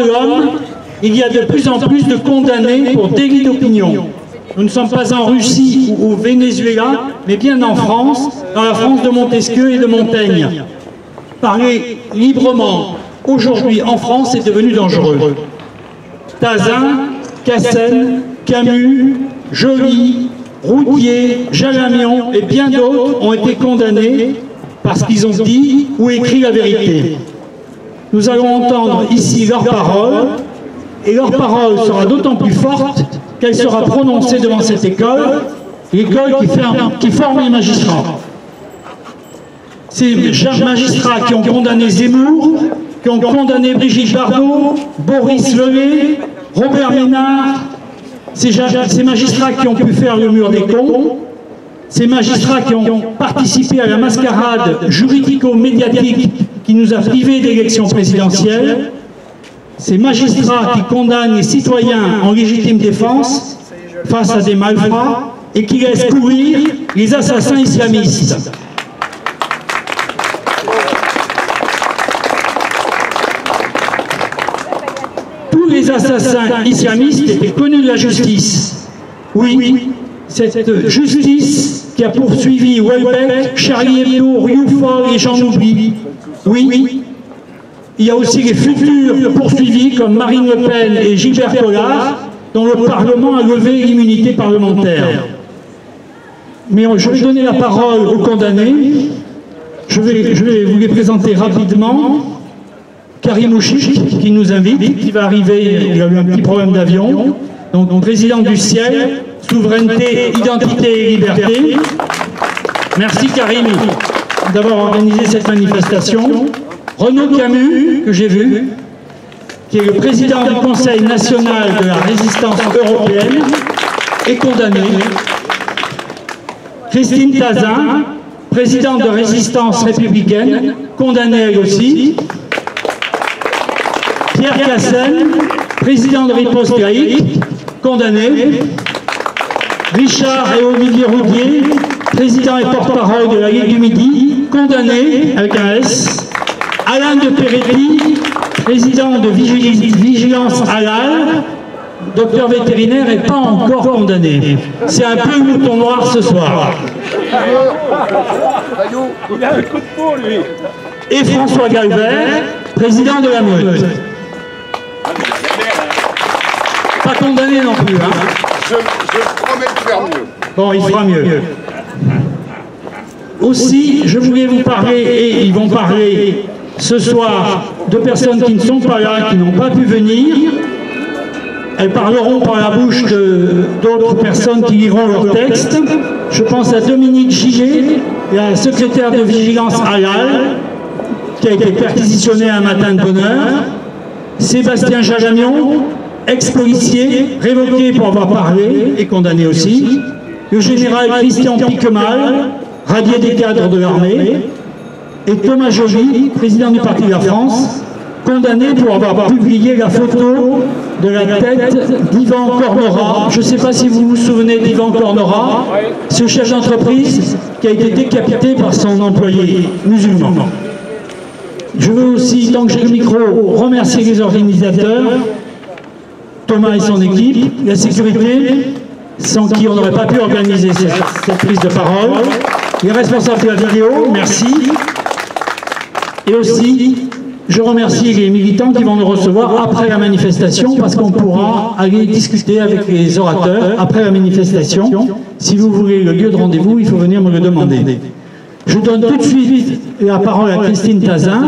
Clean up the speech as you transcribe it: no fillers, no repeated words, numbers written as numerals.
l'homme, il y a de plus en plus de condamnés pour délit d'opinion. Nous ne sommes pas en Russie ou au Venezuela, mais bien en France, dans la France de Montesquieu et de Montaigne. Parler librement, aujourd'hui en France, est devenu dangereux. Tazin, Cassel, Camus, Joly, Roudier, Jalamion et bien d'autres ont été condamnés parce qu'ils ont dit ou écrit la vérité. Nous allons entendre ici leurs paroles, et leur parole sera d'autant plus forte qu'elle sera prononcée devant cette école, l'école qui forme les magistrats. Ces magistrats qui ont condamné Zemmour, qui ont condamné Brigitte Bardot, Boris Lelay, Robert Ménard, ces magistrats qui ont pu faire le mur des cons, ces magistrats qui ont participé à la mascarade juridico-médiatique qui nous a privés d'élections présidentielles, ces magistrats qui condamnent les citoyens en légitime défense face à des malfrats et qui laissent courir les assassins islamistes. Tous les assassins islamistes étaient connus de la justice. Oui, cette justice qui a poursuivi Houellebecq, Charlie Hebdo, Rioufol et j'en oublie. Oui, il y a aussi les futurs poursuivis comme Marine Le Pen et Gilbert Collard, dont le Parlement a levé l'immunité parlementaire. Mais je vais donner la parole aux condamnés. Je vais vous les présenter rapidement. Karim Ouchik, qui nous invite, qui va arriver, il a eu un petit problème d'avion. Donc, président du Ciel, Souveraineté, Identité et Liberté. Merci Karim d'avoir organisé cette manifestation. Renaud Camus, que j'ai vu, qui est le président du Conseil national de la résistance européenne, est condamné. Christine Tazin, présidente de Résistance républicaine, condamnée elle aussi. Pierre Cassel, président de Riposte laïque, condamné. Richard et Olivier Roudier, président et porte-parole de la Ligue du Midi, condamné avec un S. Alain de Peretti, président de Vigilance Halal, docteur vétérinaire, n'est pas encore condamné. C'est un peu mouton noir ce soir. Il a un coup de peau, lui. Et François Galvert, président de la Meute. Pas condamné non plus, hein. Je promets de faire mieux. Bon, il fera mieux. Aussi, je voulais vous parler, et ils vont parler ce soir, de personnes qui ne sont pas là, qui n'ont pas pu venir. Elles parleront par la bouche d'autres personnes qui liront leur texte. Je pense à Dominique Gillet, la secrétaire de Vigilance Halal, qui a été perquisitionnée un matin de bonne heure. Sébastien Jalamion, ex-policier, révoqué pour avoir parlé et condamné aussi. Le général Christian Piquemal, radié des cadres de l'armée. Et Thomas Joly, président du Parti de la France, condamné pour avoir publié la photo de la tête d'Ivan Cornora. Je ne sais pas si vous vous souvenez d'Ivan Cornora, ce chef d'entreprise qui a été décapité par son employé musulman. Je veux aussi, tant que j'ai le micro, remercier les organisateurs, Thomas et son équipe, la sécurité, sans qui on n'aurait pas pu organiser cette prise de parole, les responsables de la vidéo, merci. Et aussi, je remercie les militants qui vont nous recevoir après la manifestation, parce qu'on pourra aller discuter avec les orateurs après la manifestation. Si vous voulez le lieu de rendez-vous, il faut venir me le demander. Je donne tout de suite la parole à Christine Tazin.